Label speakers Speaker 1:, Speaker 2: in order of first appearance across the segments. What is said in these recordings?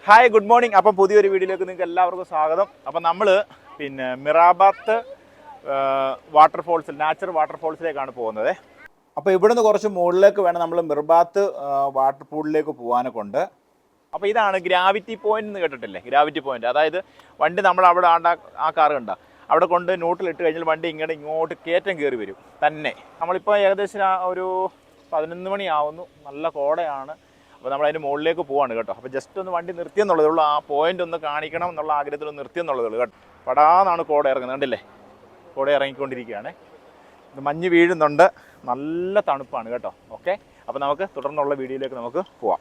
Speaker 1: Hi good morning. അപ്പം പുതിയൊരു വീഡിയോയിലേക്ക് നിങ്ങൾക്ക് എല്ലാവർക്കും സ്വാഗതം. അപ്പം നമ്മൾ മിറാബാത്ത് വാട്ടർഫോൾസിൽ നാച്ചുറൽ വാട്ടർഫോൾസിലേക്കാണ് പോകുന്നത്. അപ്പോൾ ഇവിടുന്ന് കുറച്ച് മുകളിലേക്ക് വേണം നമ്മൾ മിർബാത്ത് വാട്ടർ പൂളിലേക്ക് പോകാനൊക്കെ ഉണ്ട്. അപ്പോൾ ഇതാണ് ഗ്രാവിറ്റി പോയിന്റ് എന്ന് കേട്ടിട്ടില്ലേ? ഗ്രാവിറ്റി പോയിന്റ്, അതായത് വണ്ടി നമ്മൾ അവിടെ ആ കാർ കണ്ട അവിടെ കൊണ്ട് ന്യൂട്രലിട്ട് കഴിഞ്ഞാൽ വണ്ടി ഇങ്ങോട്ട് കയറ്റം കയറി വരും തന്നെ. നമ്മളിപ്പോൾ ഏകദേശം ഒരു 11 മണിയാവുന്നു, നല്ല കോടയാണ്. അപ്പോൾ നമ്മൾ അതിൻ്റെ മുകളിലേക്ക് പോവാണ് കേട്ടോ. അപ്പോൾ ജസ്റ്റ് ഒന്ന് വണ്ടി നിർത്തിയെന്നുള്ളതേ ഉള്ളൂ, ആ പോയിന്റ് ഒന്ന് കാണിക്കണം എന്നുള്ള ആഗ്രഹത്തിൽ ഒന്ന് നിർത്തിയെന്നുള്ളതേ ഉള്ളൂ കേട്ടോ. പടാന്നാണ് കോട ഇറങ്ങുന്നത്, കണ്ടില്ലേ? കോട ഇറങ്ങിക്കൊണ്ടിരിക്കുകയാണ്. ഇത് മഞ്ഞ് വീഴുന്നുണ്ട്, നല്ല തണുപ്പാണ് കേട്ടോ. ഓക്കെ, അപ്പോൾ നമുക്ക് തുടർന്നുള്ള വീഡിയോയിലേക്ക് നമുക്ക് പോവാം.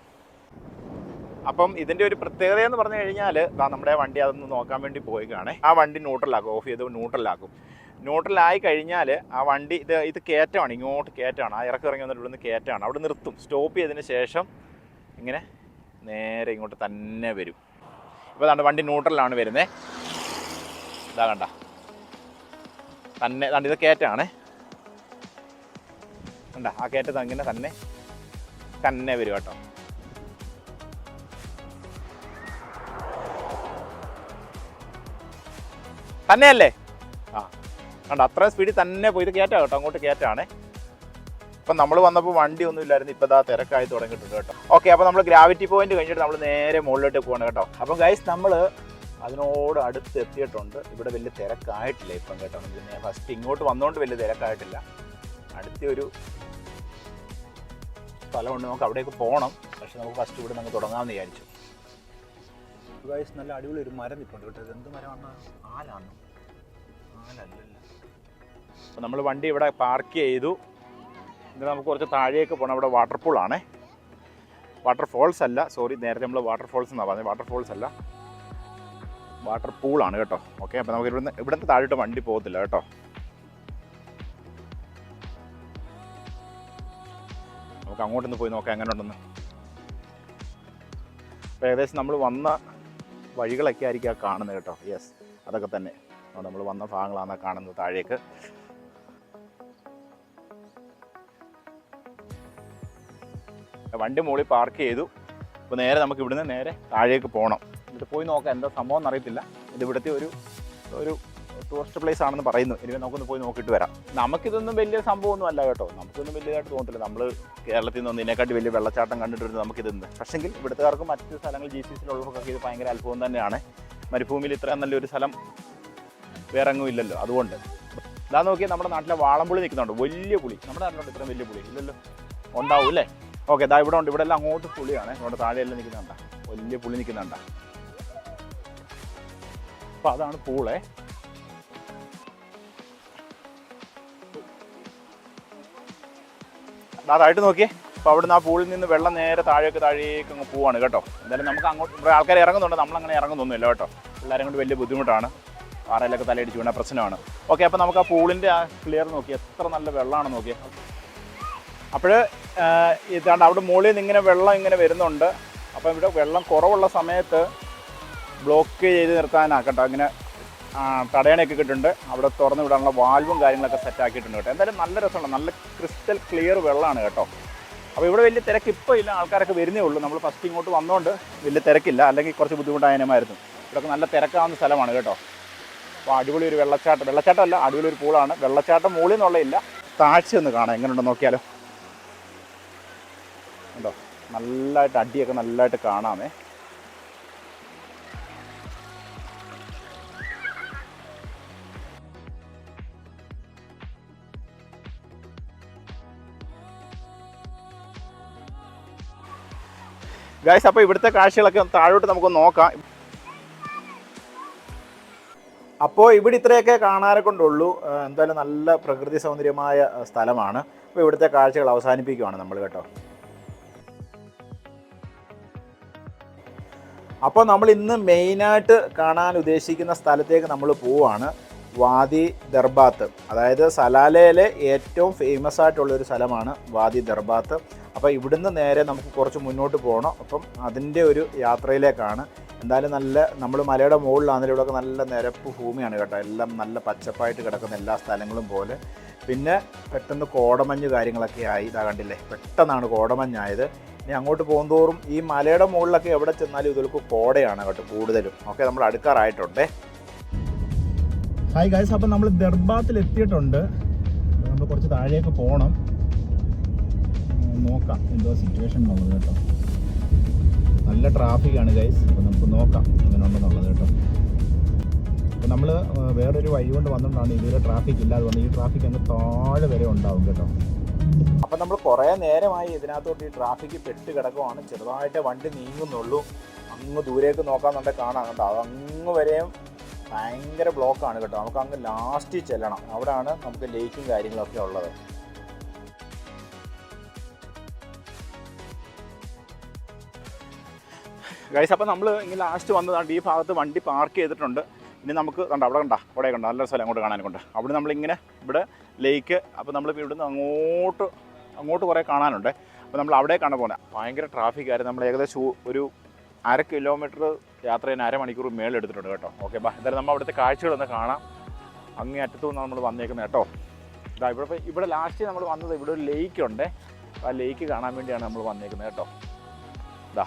Speaker 1: അപ്പം ഇതിൻ്റെ ഒരു പ്രത്യേകത എന്ന് പറഞ്ഞു കഴിഞ്ഞാൽ നമ്മുടെ വണ്ടി അതൊന്ന് നോക്കാൻ വേണ്ടി പോയിക്കാണ്. ആ വണ്ടി ന്യൂട്രലാക്കും, ഓഫ് ചെയ്ത് ന്യൂട്രലാക്കും. ന്യൂട്രലായി കഴിഞ്ഞാൽ ആ വണ്ടി ഇത് കയറ്റമാണ്, ഇങ്ങോട്ട് കയറ്റമാണ്. ആ ഇറങ്ങി വന്നിട്ട് ഇവിടുന്ന് കയറ്റമാണ്. അവിടെ നിർത്തും. സ്റ്റോപ്പ് ചെയ്തതിന് ശേഷം ഇങ്ങനെ നേരെ ഇങ്ങോട്ട് തന്നെ വരും. ഇപ്പോൾ അതാണ് വണ്ടി ന്യൂട്രലാണ് വരുന്നത്. ഇതാ കണ്ട തന്നെ, ഇത് കയറ്റമാണ് കണ്ട. ആ കയറ്റത്ത് ഇങ്ങനെ തന്നെ വരും കേട്ടോ. തന്നെയല്ലേ? ആ കണ്ട, അത്രയും സ്പീഡിൽ തന്നെ പോയി. ഇത് കയറ്റാം കേട്ടോ, അങ്ങോട്ട് കയറ്റാണ്. അപ്പം നമ്മൾ വന്നപ്പോൾ വണ്ടി ഒന്നും ഇല്ലായിരുന്നു, ഇപ്പോൾ ഇതാ തിരക്കായി തുടങ്ങിയിട്ടുണ്ട് കേട്ടോ. ഓക്കെ, അപ്പോൾ നമ്മൾ ഗ്രാവിറ്റി പോയിന്റ് കഴിഞ്ഞിട്ട് നമ്മൾ നേരെ മുകളിലോട്ട് പോകണം കേട്ടോ. അപ്പം ഗൈസ്, നമ്മൾ അതിനോട് അടുത്ത് എത്തിയിട്ടുണ്ട്. ഇവിടെ വലിയ തിരക്കായിട്ടില്ല ഇപ്പം കേട്ടോ. പിന്നെ ഫസ്റ്റ് ഇങ്ങോട്ട് വന്നുകൊണ്ട് വലിയ തിരക്കായിട്ടില്ല. അടുത്തൊരു സ്ഥലമുണ്ട്, നമുക്ക് അവിടേക്ക് പോകണം. പക്ഷെ നമുക്ക് ഫസ്റ്റ് ഇവിടെ നമുക്ക് തുടങ്ങാമെന്ന് വിചാരിച്ചു. ഗൈസ്, നല്ല അടിപൊളി ഒരു മരം നിൽപ്പുണ്ട് കേട്ടോ. ഇത് എന്ത് മരമാണ്? ആലല്ലല്ലോ. അപ്പോൾ നമ്മൾ വണ്ടി ഇവിടെ പാർക്ക് ചെയ്തു. ഇത് നമുക്ക് കുറച്ച് താഴേക്ക് പോകണം. ഇവിടെ വാട്ടർപൂളാണേ, വാട്ടർഫോൾസ് അല്ല, സോറി, നേരത്തെ നമ്മൾ വാട്ടർഫോൾസ് എന്നാണ് പറഞ്ഞത്. വാട്ടർഫോൾസ് അല്ല, വാട്ടർപൂളാണ് കേട്ടോ. ഓക്കെ, അപ്പോൾ നമുക്ക് ഇവിടുന്ന് താഴോട്ട് വണ്ടി പോകത്തില്ല കേട്ടോ. നമുക്ക് അങ്ങോട്ടൊന്ന് പോയി നോക്കാം എങ്ങനെ ഉണ്ടെന്ന്. അപ്പോൾ ഏകദേശം നമ്മൾ വന്ന വഴികളൊക്കെ ആയിരിക്കും ആ കാണുന്നത് കേട്ടോ. യെസ്, അതൊക്കെ തന്നെ നമ്മൾ വന്ന ഭാഗങ്ങളാണ് കാണുന്നത് താഴേക്ക്. വണ്ടി മുകളിൽ പാർക്ക് ചെയ്തു. അപ്പോൾ നേരെ നമുക്ക് ഇവിടുന്ന് നേരെ താഴേക്ക് പോകണം. എന്നിട്ട് പോയി നോക്കാം എന്താ സംഭവം എന്നറിയത്തില്ല. ഇത് ഇവിടുത്തെ ഒരു ടൂറിസ്റ്റ് പ്ലേസ് ആണെന്ന് പറയുന്നു. ഇനി നമുക്കൊന്ന് പോയി നോക്കിയിട്ട് വരാം. നമുക്കിതൊന്നും വലിയ സംഭവമൊന്നും അല്ല കേട്ടോ. നമുക്കൊന്നും വലിയതായിട്ട് തോന്നത്തില്ല. നമ്മൾ കേരളത്തിൽ നിന്ന് ഇതിനെക്കാട്ടി വലിയ വെള്ളച്ചാട്ടം കണ്ടിട്ടുണ്ട് നമുക്കിതെന്ന്. പക്ഷെങ്കിൽ ഇവിടുത്തുകാർക്ക് മറ്റ് സ്ഥലങ്ങൾ GCCയിലുള്ളവർക്കൊക്കെ ഇത് ഭയങ്കര അത്ഭുതം തന്നെയാണ്. മരുഭൂമിയിൽ ഇത്രയും നല്ലൊരു സ്ഥലം വേറെ എങ്ങും ഇല്ലല്ലോ. അതുകൊണ്ട് ഇതാ നോക്കിയാൽ നമ്മുടെ നാട്ടിലെ വാളംപുളി നിൽക്കുന്നുണ്ട്, വലിയ പുളി. നമ്മുടെ നാട്ടിലോട്ട് ഇത്രയും വലിയ പുളി ഇല്ലല്ലോ, ഉണ്ടാവും അല്ലേ? ഓക്കെ, ഇതാ ഇവിടെ ഉണ്ട്. ഇവിടെ എല്ലാം അങ്ങോട്ട് പുളിയാണ്. ഇവിടെ താഴെയെല്ലാം നിൽക്കുന്നുണ്ട, വലിയ പുളി നിൽക്കുന്നുണ്ട. അപ്പോൾ അതാണ് പൂളേ. അതായിട്ട് നോക്കിയേ. അപ്പോൾ അവിടുന്ന് ആ പൂളിൽ നിന്ന് വെള്ളം നേരെ താഴേക്ക് അങ്ങ് പോവാണ് കേട്ടോ. എന്തായാലും നമുക്ക് അങ്ങോട്ട് ഇവിടെ ആൾക്കാർ ഇറങ്ങുന്നുണ്ട്, നമ്മളങ്ങനെ ഇറങ്ങുന്നൊന്നുമില്ല കേട്ടോ. എല്ലാവരും കൊണ്ട് വലിയ ബുദ്ധിമുട്ടാണ്, പാറയിലൊക്കെ തലയിടിച്ച് വീണ പ്രശ്നമാണ്. ഓക്കെ, അപ്പോൾ നമുക്ക് ആ പൂളിൻ്റെ ആ ക്ലിയർ നോക്കി, എത്ര നല്ല വെള്ളമാണെന്ന് നോക്കിയേ. അപ്പോൾ ഇതാണ്ട് അവിടെ മുകളിൽ നിന്ന് ഇങ്ങനെ വെള്ളം ഇങ്ങനെ വരുന്നുണ്ട്. അപ്പോൾ ഇവിടെ വെള്ളം കുറവുള്ള സമയത്ത് ബ്ലോക്ക് ചെയ്ത് നിർത്താനാണ് കേട്ടോ. ഇങ്ങനെ തടയണയൊക്കെ ഇട്ടിട്ടുണ്ട്. അവിടെ തുറന്ന് വിടാനുള്ള വാൽവും കാര്യങ്ങളൊക്കെ സെറ്റാക്കിയിട്ടുണ്ട് കേട്ടോ. എന്തായാലും നല്ല രസമുണ്ട്, നല്ല ക്രിസ്റ്റൽ ക്ലിയർ വെള്ളമാണ് കേട്ടോ. അപ്പോൾ ഇവിടെ വലിയ തിരക്ക് ഇപ്പോൾ ഇല്ല, ആൾക്കാരൊക്കെ വരുന്നേ ഉള്ളൂ. നമ്മൾ ഫസ്റ്റ് ഇങ്ങോട്ട് വന്നുകൊണ്ട് വലിയ തിരക്കില്ല, അല്ലെങ്കിൽ കുറച്ച് ബുദ്ധിമുട്ടായതിനുമായിരുന്നു. ഇവിടെയൊക്കെ നല്ല തിരക്കാവുന്ന സ്ഥലമാണ് കേട്ടോ. അപ്പോൾ അടിപൊളി ഒരു വെള്ളച്ചാട്ടമല്ല, അടിപൊളി ഒരു പൂളാണ്. വെള്ളച്ചാട്ടം മുകളിൽ നിന്നുള്ളതില്ല, താഴ്ച ഒന്ന് കാണാം എങ്ങനെയുണ്ടോ നോക്കിയാലോ. ഉണ്ടോ, നല്ലതായിട്ട് അടിയൊക്കെ നല്ലതായിട്ട് കാണാമേ. ഗൈസ്, അപ്പോൾ ഇവിടുത്തെ കാഴ്ചകളൊക്കെ താഴോട്ട് നമുക്ക് നോക്കാം. അപ്പോൾ ഇവിടെ ഇത്രയൊക്കെ കാണാറെ കൊണ്ടുള്ളൂ. എന്തായാലും നല്ല പ്രകൃതി സൗന്ദര്യമായ സ്ഥലമാണ്. അപ്പോൾ ഇവിടുത്തെ കാഴ്ചകൾ അവസാനിപ്പിക്കുകയാണ് നമ്മൾ കേട്ടോ. അപ്പോൾ നമ്മൾ ഇന്ന് മെയിനായിട്ട് കാണാൻ ഉദ്ദേശിക്കുന്ന സ്ഥലത്തേക്ക് നമ്മൾ പോവുകയാണ്. വാദി ദർബാത്ത്, അതായത് സലാലയിലെ ഏറ്റവും ഫേമസ് ആയിട്ടുള്ളൊരു സ്ഥലമാണ് വാദി ദർബാത്ത്. അപ്പോൾ ഇവിടുന്ന് നേരെ നമുക്ക് കുറച്ച് മുന്നോട്ട് പോകണം. അപ്പം അതിൻ്റെ ഒരു യാത്രയിലേക്കാണ്. എന്തായാലും നമ്മൾ മലയുടെ മുകളിലാണെങ്കിലും ഇവിടെയൊക്കെ നല്ല നിരപ്പ് ഭൂമിയാണ് കേട്ടോ. എല്ലാം നല്ല പച്ചപ്പായിട്ട് കിടക്കുന്ന എല്ലാ സ്ഥലങ്ങളും പോലെ. പിന്നെ പെട്ടെന്ന് കോടമഞ്ഞ് കാര്യങ്ങളൊക്കെ ആയി. ഇതാ കണ്ടില്ലേ, പെട്ടെന്നാണ് കോടമഞ്ഞായത്. ഇനി അങ്ങോട്ട് പോകുന്തോറും ഈ മലയുടെ മുകളിലൊക്കെ എവിടെ ചെന്നാലും ഇതിലേക്ക് കോടയാണ് കേട്ടോ കൂടുതലും. ഓക്കെ, നമ്മൾ അടുക്കാറായിട്ടുണ്ടേ. ഹായ് ഗൈസ്, അപ്പം നമ്മൾ ദർബാത്തിൽ എത്തിയിട്ടുണ്ട്. നമ്മൾ കുറച്ച് താഴേക്ക് പോകണം, നോക്കാം എന്തോ സിറ്റുവേഷൻ ഉള്ളത് കേട്ടോ. നല്ല ട്രാഫിക്കാണ് ഗൈസ്, അപ്പോൾ നമുക്ക് നോക്കാം എങ്ങനെ ഉണ്ടെന്നുള്ളത് കേട്ടോ. അപ്പോൾ നമ്മൾ വേറൊരു വഴി കൊണ്ട് വന്നുകൊണ്ടാണ് ഇതുവരെ ട്രാഫിക് ഇല്ലാതെ വന്നത്. ഈ ട്രാഫിക് അങ്ങ് താഴെ വരെ ഉണ്ടാവും കേട്ടോ. അപ്പം നമ്മൾ കുറേ നേരമായി ഇതിനകത്തോട്ട് ഈ ട്രാഫിക്ക് പെട്ട് കിടക്കുവാണ്. ചെറുതായിട്ട് വണ്ടി നീങ്ങുന്നുള്ളൂ. അങ്ങ് ദൂരേക്ക് നോക്കാമെന്നുണ്ടെങ്കിൽ കാണാം കേട്ടോ, അതങ്ങ് വരെയും ഭയങ്കര ബ്ലോക്കാണ് കേട്ടോ. നമുക്ക് അങ്ങ് ലാസ്റ്റിൽ ചെല്ലണം, അവിടെയാണ് നമുക്ക് ലേക്കും കാര്യങ്ങളൊക്കെ ഉള്ളത്. ഗൈസ്, അപ്പോൾ നമ്മൾ ഇങ്ങനെ ലാസ്റ്റ് വന്നതാണ്. ഈ ഭാഗത്ത് വണ്ടി പാർക്ക് ചെയ്തിട്ടുണ്ട്. ഇനി നമുക്ക് കണ്ട അവിടെ അവിടെ കണ്ട നല്ല സ്ഥലം അങ്ങോട്ട് കാണാനുണ്ട്. അവിടെ നമ്മളിങ്ങനെ ഇവിടെ ലേക്ക്, അപ്പോൾ നമ്മളിപ്പോൾ ഇവിടുന്ന് അങ്ങോട്ട് കുറേ കാണാനുണ്ട്. അപ്പോൾ നമ്മൾ അവിടേക്കാണ് പോകുന്നത്. ഭയങ്കര ട്രാഫിക്കായിരുന്നു. നമ്മൾ ഏകദേശം ഒരു 1/2 കിലോമീറ്റർ യാത്ര ചെയ്യാൻ 1/2 മണിക്കൂർ മേലെടുത്തിട്ടുണ്ട് കേട്ടോ. ഓക്കെ, എന്തായാലും നമ്മൾ അവിടുത്തെ കാഴ്ചകളൊന്ന് കാണാം. അങ്ങേ അറ്റത്തു നിന്നാണ് നമ്മൾ വന്നേക്കുന്നത് കേട്ടോ. ഇതാ ഇവിടെ ലാസ്റ്റ് നമ്മൾ വന്നത് ഇവിടെ ഒരു ലേക്ക് ഉണ്ട്. ആ ലേക്ക് കാണാൻ വേണ്ടിയാണ് നമ്മൾ വന്നേക്കുന്നത് കേട്ടോ. ഇതാ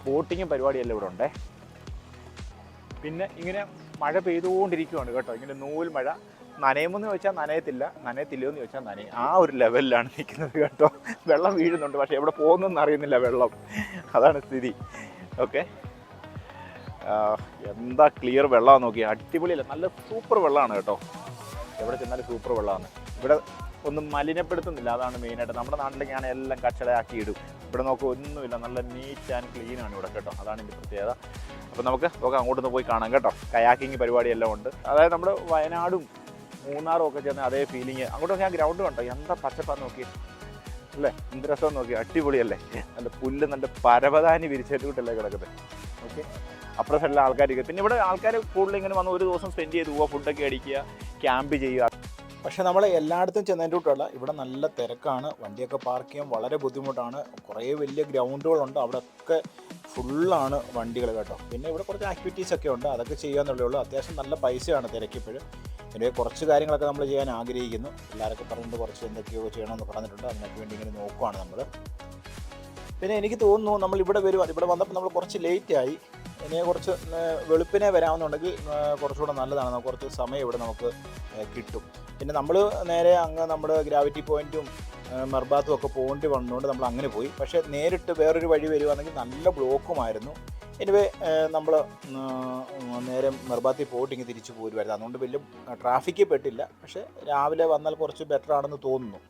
Speaker 1: ബോട്ടിങ്ങും പരിപാടിയെല്ലാം ഇവിടെ ഉണ്ടേ. പിന്നെ ഇങ്ങനെ മഴ പെയ്തുകൊണ്ടിരിക്കുകയാണ് കേട്ടോ. ഇങ്ങനെ നൂൽ മഴ. നനയുമെന്ന് ചോദിച്ചാൽ നനയത്തില്ല, നനയത്തില്ലയോ എന്ന് ചോദിച്ചാൽ നനയും. ആ ഒരു ലെവലിലാണ് നിൽക്കുന്നത് കേട്ടോ. വെള്ളം വീഴുന്നുണ്ട്, പക്ഷേ എവിടെ പോകുന്നതെന്ന് അറിയുന്നില്ല വെള്ളം. അതാണ് സ്ഥിതി. ഓക്കെ, എന്താ ക്ലിയർ വെള്ളമാണ് നോക്കി, അടിപൊളിയല്ല, നല്ല സൂപ്പർ വെള്ളമാണ് കേട്ടോ. എവിടെ ചെന്നാലും സൂപ്പർ വെള്ളമാണ്. ഇവിടെ ഒന്നും മലിനപ്പെടുത്തുന്നില്ല, അതാണ് മെയിനായിട്ട്. നമ്മുടെ നാട്ടിലേക്ക് ഞാൻ എല്ലാം കച്ചടയാക്കി ഇടും. ഇവിടെ നോക്കുക ഒന്നുമില്ല, നല്ല നീറ്റ് ആൻഡ് ക്ലീനാണ് ഇവിടെ കേട്ടോ. അതാണ് ഇതിൻ്റെ പ്രത്യേകത. അപ്പോൾ നമുക്ക് അങ്ങോട്ടൊന്ന് പോയി കാണാം കേട്ടോ. കയാക്കിങ് പരിപാടിയെല്ലാം ഉണ്ട്. അതായത് നമ്മുടെ വയനാടും മൂന്നാറും ഒക്കെ ചെന്ന് അതേ ഫീലിങ്. അങ്ങോട്ടൊക്കെ ഞാൻ ഗ്രൗണ്ട് കണ്ടോ, എന്താ പച്ചപ്പാന്ന് നോക്കി അല്ലേ, എന്ത് രസം നോക്കി, അടിപൊളിയല്ലേ. നല്ല പുല്ല് നല്ല പരവതാനി വിരിച്ചിട്ടല്ലേ കിടക്കുന്നത്. ഓക്കെ, അപ്പുറം സൈഡിലെ ആൾക്കാർക്ക്. പിന്നെ ഇവിടെ ആൾക്കാർ കൂടുതൽ ഇങ്ങനെ വന്ന് ഒരു ദിവസം സ്പെൻഡ് ചെയ്ത് പോവുക, ഫുഡൊക്കെ അടിക്കുക, ക്യാമ്പ് ചെയ്യുക. പക്ഷേ നമ്മൾ എല്ലായിടത്തും ചെന്നതിൻ്റെ കൂട്ടുള്ള ഇവിടെ നല്ല തിരക്കാണ്. വണ്ടിയൊക്കെ പാർക്ക് ചെയ്യാൻ വളരെ ബുദ്ധിമുട്ടാണ്. കുറേ വലിയ ഗ്രൗണ്ടുകളുണ്ട്, അവിടെയൊക്കെ ഫുള്ളാണ് വണ്ടികൾ കേട്ടോ. പിന്നെ ഇവിടെ കുറച്ച് ആക്ടിവിറ്റീസൊക്കെ ഉണ്ട്, അതൊക്കെ ചെയ്യാന്നുള്ളേ ഉള്ളൂ. അത്യാവശ്യം നല്ല പൈസയാണ് തിരക്കിപ്പോഴും. പിന്നെ കുറച്ച് കാര്യങ്ങളൊക്കെ നമ്മൾ ചെയ്യാൻ ആഗ്രഹിക്കുന്നു. എല്ലാവർക്കും പറഞ്ഞിട്ട് കുറച്ച് എന്തൊക്കെയോ ചെയ്യണമെന്ന് പറഞ്ഞിട്ടുണ്ട്. അതിനൊക്കെ വേണ്ടി ഇങ്ങനെ നോക്കുവാണ് നമ്മൾ. പിന്നെ എനിക്ക് തോന്നുന്നു നമ്മൾ ഇവിടെ വരും. ഇവിടെ വന്നപ്പോൾ നമ്മൾ കുറച്ച് ലേറ്റായി. ഇനി കുറച്ച് വെളുപ്പിനെ വരാമെന്നുണ്ടെങ്കിൽ കുറച്ചുകൂടെ നല്ലതാണ്. നമുക്ക് കുറച്ച് സമയം ഇവിടെ നമുക്ക് കിട്ടും. പിന്നെ നമ്മൾ നേരെ അങ്ങ് നമ്മുടെ ഗ്രാവിറ്റി പോയിൻറ്റും മെർബാത്തും ഒക്കെ പോകേണ്ടി വന്നുകൊണ്ട് നമ്മൾ അങ്ങനെ പോയി. പക്ഷേ നേരിട്ട് വേറൊരു വഴി വരുവാണെങ്കിൽ നല്ല ബ്ലോക്കുമായിരുന്നു. എനിവേ നമ്മൾ നേരെ മെർബാത്തിൽ പോയിട്ട് ഇങ്ങനെ തിരിച്ചു പോരുമായിരുന്നു. അതുകൊണ്ട് വലിയ ട്രാഫിക്ക് പെട്ടില്ല. പക്ഷേ രാവിലെ വന്നാൽ കുറച്ച് ബെറ്റർ ആണെന്ന് തോന്നുന്നു.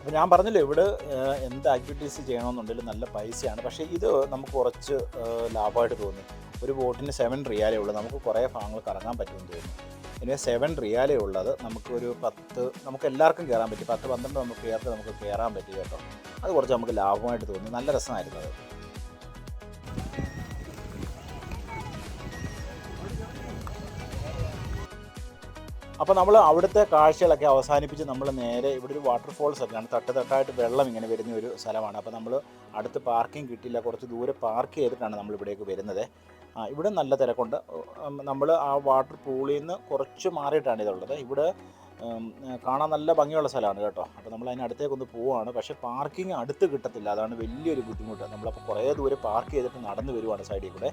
Speaker 1: അപ്പോൾ ഞാൻ പറഞ്ഞല്ലോ ഇവിടെ എന്ത് ആക്ടിവിറ്റീസ് ചെയ്യണമെന്നുണ്ടെങ്കിലും നല്ല പൈസയാണ്. പക്ഷേ ഇത് നമുക്ക് കുറച്ച് ലാഭമായിട്ട് തോന്നി. ഒരു ബോട്ടിന് 7 റിയാലേ ഉള്ളൂ. നമുക്ക് കുറേ ഭാഗങ്ങൾ കറങ്ങാൻ പറ്റുമെന്ന് തോന്നുന്നു. ഇനി 7 റിയാലേ ഉള്ളത്. നമുക്കൊരു 10 നമുക്ക് എല്ലാവർക്കും കയറാൻ പറ്റും. 10-12 നമുക്ക് കയറാൻ പറ്റി കേട്ടോ. അത് കുറച്ച് നമുക്ക് ലാഭമായിട്ട് തോന്നി. നല്ല രസമായിരുന്നു അത്. അപ്പോൾ നമ്മൾ അവിടുത്തെ കാഴ്ചകളൊക്കെ അവസാനിപ്പിച്ച് നമ്മൾ നേരെ ഇവിടെ ഒരു വാട്ടർഫോൾസ് ഒക്കെയാണ്. തട്ടായിട്ട് വെള്ളം ഇങ്ങനെ വരുന്ന ഒരു സ്ഥലമാണ്. അപ്പോൾ നമ്മൾ അടുത്ത് പാർക്കിംഗ് കിട്ടിയില്ല, കുറച്ച് ദൂരെ പാർക്ക് ചെയ്തിട്ടാണ് നമ്മൾ ഇവിടേക്ക് വരുന്നത്. ഇവിടെ നല്ല തിരക്കുണ്ട്. നമ്മൾ ആ വാട്ടർ പൂളിൽ നിന്ന് കുറച്ച് മാറിയിട്ടാണ് ഇതുള്ളത്. ഇവിടെ കാണാൻ നല്ല ഭംഗിയുള്ള സ്ഥലമാണ് കേട്ടോ. അപ്പോൾ നമ്മൾ അതിനടുത്തേക്കൊന്ന് പോവുകയാണ്. പക്ഷേ പാർക്കിംഗ് അടുത്ത് കിട്ടത്തില്ല, അതാണ് വലിയൊരു ബുദ്ധിമുട്ട്. നമ്മളപ്പോൾ കുറേ ദൂരെ പാർക്ക് ചെയ്തിട്ട് നടന്നു വരുവാണ് സൈഡിൽ കൂടെ.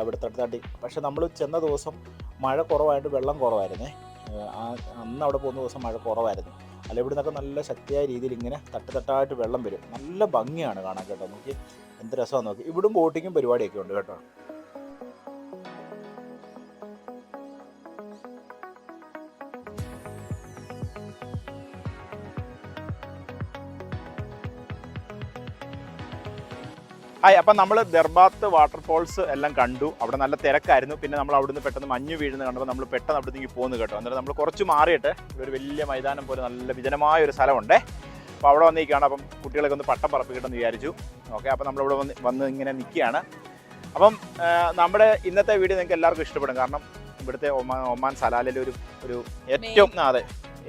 Speaker 1: ഇവിടെ തട്ടി. പക്ഷേ നമ്മൾ ചെന്ന ദിവസം മഴ കുറവായിട്ട് വെള്ളം കുറവായിരുന്നേ. അന്ന് അവിടെ പോകുന്ന ദിവസം മഴ കുറവായിരുന്നു. അല്ല, ഇവിടെ നിന്നൊക്കെ നല്ല ശക്തിയായ രീതിയിൽ ഇങ്ങനെ തട്ടായിട്ട് വെള്ളം വരും. നല്ല ഭംഗിയാണ് കാണാൻ കേട്ടോ. നോക്കി എന്ത് രസമാണ് നോക്കി. ഇവിടും ബോട്ടിങ്ങും പരിപാടിയൊക്കെ ഉണ്ട് കേട്ടോ. ഹായ്, അപ്പം നമ്മൾ ദർബാത്ത് വാട്ടർഫോൾസ് എല്ലാം കണ്ടു. അവിടെ നല്ല തിരക്കായിരുന്നു. പിന്നെ നമ്മൾ അവിടുന്ന് പെട്ടെന്ന് മഞ്ഞ് വീഴുന്ന കണ്ടപ്പോൾ നമ്മൾ പെട്ടെന്ന് അവിടത്തേക്ക് പോകുന്നു കേട്ടോ. എന്നിട്ട് നമ്മൾ കുറച്ച് മാറിയിട്ട് ഒരു വലിയ മൈതാനം പോലെ നല്ല വിജനമായ ഒരു സ്ഥലമുണ്ട്. അപ്പോൾ അവിടെ വന്നിരിക്കുകയാണ്. അപ്പം കുട്ടികളൊക്കെ ഒന്ന് പട്ടം പറപ്പിക്കട്ടെന്ന് വിചാരിച്ചു. ഓക്കെ, അപ്പോൾ നമ്മളിവിടെ വന്ന് ഇങ്ങനെ നിൽക്കുകയാണ്. അപ്പം നമ്മുടെ ഇന്നത്തെ വീഡിയോ നിങ്ങൾക്ക് എല്ലാവർക്കും ഇഷ്ടപ്പെടും. കാരണം ഇവിടുത്തെ ഒമാൻ സലാലിലെ ഒരു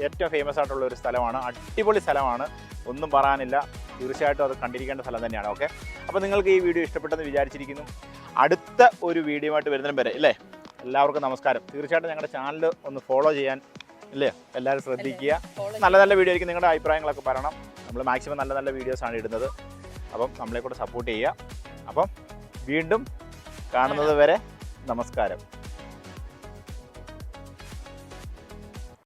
Speaker 1: ഏറ്റവും ഫേമസ് ആയിട്ടുള്ള ഒരു സ്ഥലമാണ്. അടിപൊളി സ്ഥലമാണ്, ഒന്നും പറയാനില്ല. തീർച്ചയായിട്ടും അത് കണ്ടിരിക്കേണ്ട സ്ഥലം തന്നെയാണ്. ഓക്കെ, അപ്പോൾ നിങ്ങൾക്ക് ഈ വീഡിയോ ഇഷ്ടപ്പെട്ടെന്ന് വിചാരിച്ചിരിക്കുന്നു. അടുത്ത ഒരു വീഡിയോ ആയിട്ട് വരുന്നതിനും വരെ ഇല്ലേ, എല്ലാവർക്കും നമസ്കാരം. തീർച്ചയായിട്ടും ഞങ്ങളുടെ ചാനൽ ഒന്ന് ഫോളോ ചെയ്യാൻ ഇല്ലേ എല്ലാവരും ശ്രദ്ധിക്കുക. നല്ല നല്ല വീഡിയോ ആയിരിക്കും. നിങ്ങളുടെ അഭിപ്രായങ്ങളൊക്കെ പറയണം. നമ്മൾ മാക്സിമം നല്ല നല്ല വീഡിയോസാണ് ഇടുന്നത്. അപ്പം നമ്മളെ കൂടെ സപ്പോർട്ട് ചെയ്യുക. അപ്പം വീണ്ടും കാണുന്നത് വരെ നമസ്കാരം.